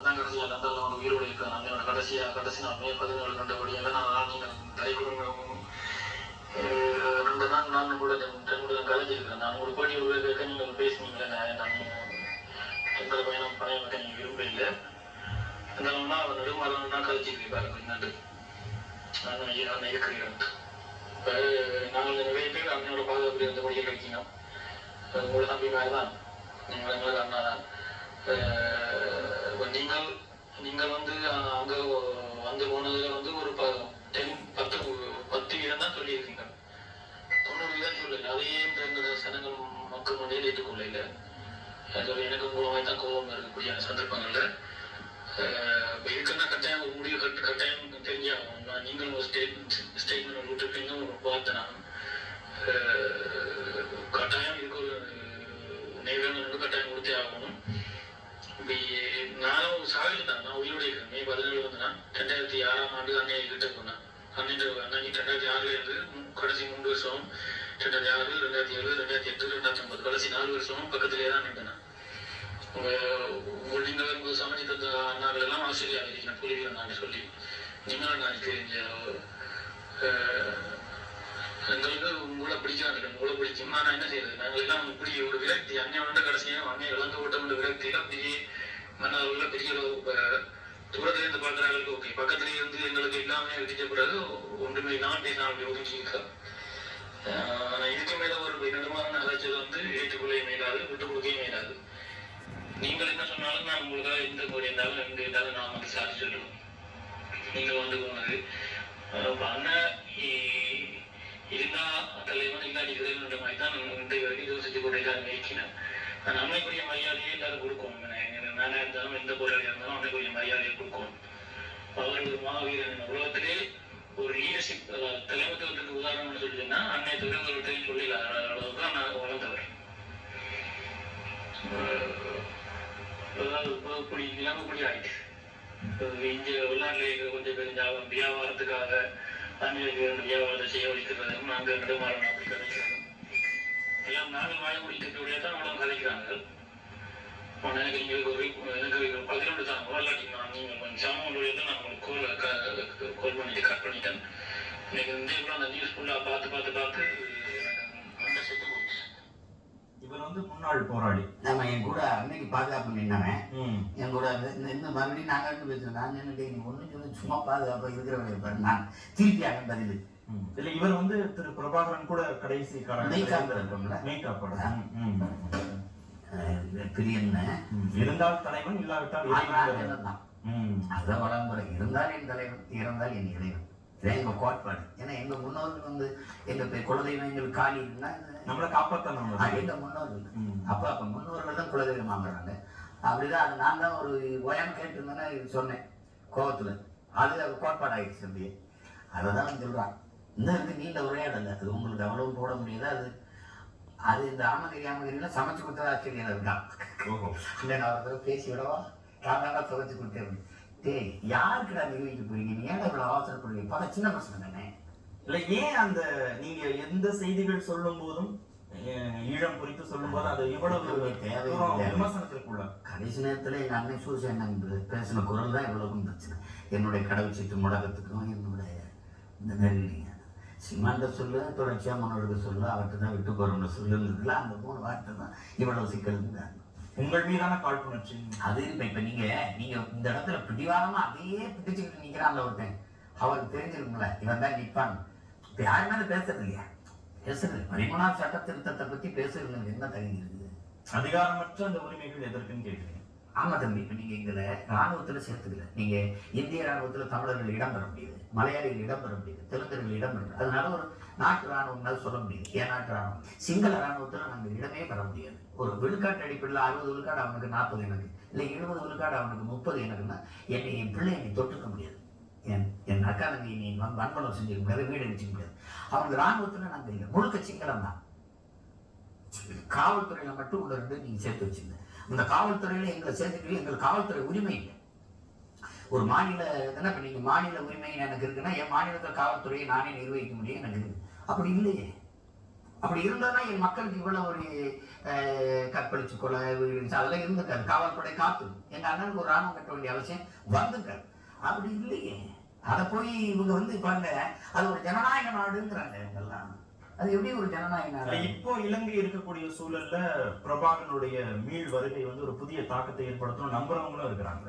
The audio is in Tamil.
தான் கடைசியாக லண்டனில் வந்து உயிரோடு இருக்கிறேன். அண்ணனோட கடைசி நான் மே 17 கண்டபடியால் நான் நீங்கள் தலைக்குழுங்க ரெண்டு நாள் நான் கூட கலைஞ்சிருக்கிறேன். நான் ஒரு போட்டி ஒரு கேட்க நீங்கள் பேசுனீங்களே, நான் எங்களை பையன் வைக்க நீங்கள் விரும்ப இல்லை. இருந்தாலும்னா அவர் நெடுமாறனா கலைச்சிருக்கு பாருங்க என்னட்டு அண்ணன் இருக்கிறேன். இப்போ நாங்கள் நிறைய பேர் அண்ணனோட பாதுகாப்பு இருந்தபடியே கிடைக்கணும். உங்களோட தம்பி மாதிரி தான், எங்களுக்கு அண்ணா தான். இப்போ நீங்கள் வந்து அங்கே வந்து போனதில் வந்து ஒரு 10% தான் சொல்லியிருக்கீங்க. 90% சொல்லலை. அதையே இந்த சனங்கள் மக்கள் மண்டையில் ஏற்றுக்கொள்ள இல்லை. எனக்கு மூலமாக தான் கோபம் இருக்கக்கூடிய சந்தர்ப்பங்களில் இப்போ இருக்குன்னா கட்டாயம் ஒரு முடிவு கட்டாயம் தெரிஞ்சாகும். நீங்கள் ஒரு ஸ்டேட்மெண்ட் விட்டுருப்பீங்க ஒரு வார்த்தை நான் கட்டாயம் இதுக்கு ஒரு நேரம் கட்டாயம் கொடுத்தே ஆகணும். இப்போ நானும் ஒரு சாவில் தான், நான் உயிரோடு இருக்கிறேன். மே 17 வந்து நான் 2006 அன்னையை கிட்ட போனேன். அன்னைக்கு 2006 இருந்து கடைசி 3 வருஷம் 2006, 2007, 2008, 2009 கடைசி 4 வருஷமும் பக்கத்திலே தான் நின்றேன். நீங்கள் சமைச்சு தந்த அண்ணாக்கள் எல்லாம் ஆசிரியர் இருக்கிறேன் புலிவீரன் நான் சொல்லி நீங்களும் நான் தெரிஞ்ச எங்களுக்கு உங்களை பிடிக்காது. உங்களை பிடிக்கும். நான் என்ன செய்யறது, நாங்கள் எல்லாம் இப்படி ஒரு விரக்தி அன்னை வந்து கடைசியாக அன்னை இழந்து விட்ட விரக்தியில அப்படியே மன்னர்கள் பெரிய தூரத்துல இருந்து பார்க்குறாங்களுக்கு ஓகே, பக்கத்துல இருந்து எங்களுக்கு எல்லாமே விதிச்ச பிறகு ஒன்றுமே நான் பேசினா அப்படி ஒதுக்கிக்க. ஆனால் இதுக்கு மேல ஒரு நெடுமாறான அழைச்சது வந்து ஏற்றுக்கொள்ளவே மேலாது, விட்டு கொடுக்கவே மேலாது. நீங்கள் என்ன சொன்னாலும் நான் உங்களுக்காக எந்த கோரி இருந்தாலும் எங்க இருந்தாலும் நான் வந்து சாதி சொல்லுவேன். நீங்கள் வந்து போனது அண்ணன் இருந்தா தலைவன் இல்லாடி இறைவன்ற மாதிரி தான் இந்த வரைக்கும் யோசிச்சு கொண்டிருக்காங்க இருக்கிறேன். நான் அன்னைக்குரிய மரியாதையை எல்லாரும் கொடுக்கணும். நானாக இருந்தாலும் எந்த போராளியாக இருந்தாலும் அன்னைக்குரிய மரியாதையை கொடுக்கணும். அவர் ஒரு மாவீரன் உலகத்திலே ஒரு லீடர்ஷிப் தலைமைத்துவத்துக்கு உதாரணம்னு சொல்லிச்சுன்னா அன்னை துறைமுகத்தையும் சொல்லிடலாம் அளவுக்கு தான் நான் வளர்ந்தவர். இல்லாம ஆயிடுச்சு. இங்க வெளிநாட்டில் கொஞ்சம் பேர் வியாபாரத்துக்காக தமிழர்கள் வியாபாரத்தை செய்ய வைக்கிறதும் நாங்க நடுமாறணும் அப்படி கதைக்கிறதும் எல்லாம் நாங்கள் வாழ முடிக்கிறதுடைய தான் அவ்வளவு கதைக்கிறாங்க. எனக்கு எனக்கு 11 தான் வரலாற்றி நான் நீங்கள் சாமானுடைய தான் நான் உங்களுக்கு கோல் பண்ணிட்டு கட் பண்ணிட்டேன். எனக்கு இந்த அந்த நியூஸ் ஃபுல்லாக பார்த்து மண்டை செத்து போயிடுச்சு. இவர் வந்து முன்னாள் போராளி. நம்ம என் கூட அன்னைக்கு பாதுகாப்பு நின்னவன் என் கூட இந்த மறுபடியும் நாங்கள் ரெண்டு பேசுகிறேன். நான் நின்றுட்டு நீ ஒன்று சொல்லி சும்மா பாதுகாப்பாக இருக்கிறவங்க இருப்பாரு. நான் திருப்பி அவன் பதில் இல்லை. இவர் வந்து திரு பிரபாகரன் கூட கடைசி பிரியன்னு இருந்தால் தலைவன் இல்லாவிட்டால் தான். அதுதான் வளமுறை. இருந்தால் என் தலைவன், இறந்தால் என் இறைவன். இதான் எங்க கோட்பாடு. ஏன்னா எங்க முன்னோர்கள் வந்து எங்க குலதெய்வம் எங்களுக்கு காலி இருந்தா நம்மளை காப்பாற்றணும். எங்க முன்னோர்கள் அப்ப முன்னோர்கள் தான் குலதெய்வம் வாங்குறாங்க. அப்படிதான் அது நான் தான் ஒரு ஓயாம கேட்டு இருந்தேன்னா சொன்னேன் கோபத்துல. அது கோட்பாடு ஆயிடுச்சு. அப்படியே அதைதான் சொல்றான். இந்த வந்து நீண்ட உரையாடல, அது உங்களுக்கு அவ்வளவு போட முடியாது. அது இந்த ஆமகிரிலாம் சமைச்சு கொடுத்தா ஆச்சரியம் இருக்கான். இல்லை நான் ஒரு பேசி விடவா தாங்க துவைச்சு கொடுத்தேன். டேய் யாருக்குடா நிரூபிக்க போறீங்க, நீ ஏன் இவ்வளவு அவசரப்படுவீங்க? பல சின்ன பசங்க தானே. இல்லை ஏன் அந்த நீங்க எந்த செய்திகள் சொல்லும் போதும் ஈழம் குறித்து சொல்லும் போது அது இவ்வளவு தேவையில்லை விமர்சனத்திற்குள்ள. கடைசி நேரத்துல எங்க அண்ணன் சூசன் பேசின குரல் தான் இவ்வளவுக்கும் பிரச்சனை. என்னுடைய கடவுள் சீட்டு முடக்கத்துக்கும் என்னுடைய இந்த நெருங்கிங்க சிமாண்ட சொல்லு தொடர்ச்சியா மன்னோருக்கு சொல்லு அவர்கிட்ட தான் விட்டு போறோம்னு சொல்லுங்கிறதுல அந்த 3 வார்த்தை தான் இவ்வளவு சிக்கலுங்க. உங்கள் மீதான காழ்ப்புணர்ச்சி அது இப்ப நீங்க இந்த இடத்துல பிடிவாதமா அதையே பிடிச்சுக்கிட்டு நிக்கிறான்ல ஒருத்தன், அவருக்கு தெரிஞ்சிருக்கும்ல இவன் தான் நிற்பான். இப்ப யாருமே பேசுறது இல்லையா? பேசுறது 13ஆம் சட்ட திருத்தத்தை பத்தி பேசுறது என்ன தகுதி இருக்குது? அதிகாரமற்ற அந்த உரிமைகள் எதற்குன்னு கேட்குறீங்க. ஆமா தம்பி, இப்ப நீங்க எங்களை ராணுவத்துல சேர்த்துக்கல. நீங்க இந்திய ராணுவத்துல தமிழர்கள் இடம் பெற முடியுது, மலையாளிகள் இடம் பெற முடியுது, தெலுங்கர்கள் இடம் பெற முடியாது. அதனால ஒரு நாட்டு ராணுவம்னால சொல்ல முடியுது. ஏன் நாட்டு ராணுவம்? சிங்கள ராணுவத்துல நாங்கள் இடமே பெற முடியாது. ஒரு விழுக்காட்டு அடிப்படையில் 60 விழுக்காடு அவனுக்கு 40 எனக்கு, இல்லை 70 விழுக்காடு அவனுக்கு 30 எனக்குன்னா என் பிள்ளை என்னை தொட்டுக்க முடியாது. என் அக்கா தங்கி நீ வன்பலம் செஞ்சுக்க முடியாது, வீடு அடிச்சுக்க முடியாது. அவனுக்கு ராணுவத்துல நாங்கள் இல்லை, முழுக்க சிங்களம் தான். காவல்துறையில மட்டும் உள்ள 2 நீங்க சேர்த்து வச்சுங்க. இந்த காவல்துறையில எங்களை சேர்த்துக்கிட்டு எங்களுக்கு காவல்துறை உரிமை இல்லை. ஒரு மாநில என்ன நீங்க மாநில உரிமை எனக்கு இருக்குன்னா என் மாநிலத்தில் காவல்துறையை நானே நிர்வகிக்க முடியும் எனக்கு இருக்கு. அப்படி இல்லையே. அப்படி இருந்ததுன்னா என் மக்களுக்கு இவ்வளவு ஒரு கற்பழிச்சு கொலை அதெல்லாம் இருந்திருக்காரு. காவல்படை காத்து எங்க அண்ணனுக்கு ஒரு ராணுவம் கட்ட வேண்டிய அவசியம் வந்திருக்காரு. அப்படி இல்லையே. அதை போய் இவங்க வந்து பாருங்க, அது ஒரு ஜனநாயக நாடுங்கிறாங்க இவங்கெல்லாம். அது எப்படி ஒரு ஜனநாயக நாடு? இப்போ இலங்கை இருக்கக்கூடிய சூழல்ல பிரபாகரனுடைய மீள் வருகை வந்து ஒரு புதிய தாக்கத்தை ஏற்படுத்தும் நம்புறவங்களும் இருக்கிறாங்க.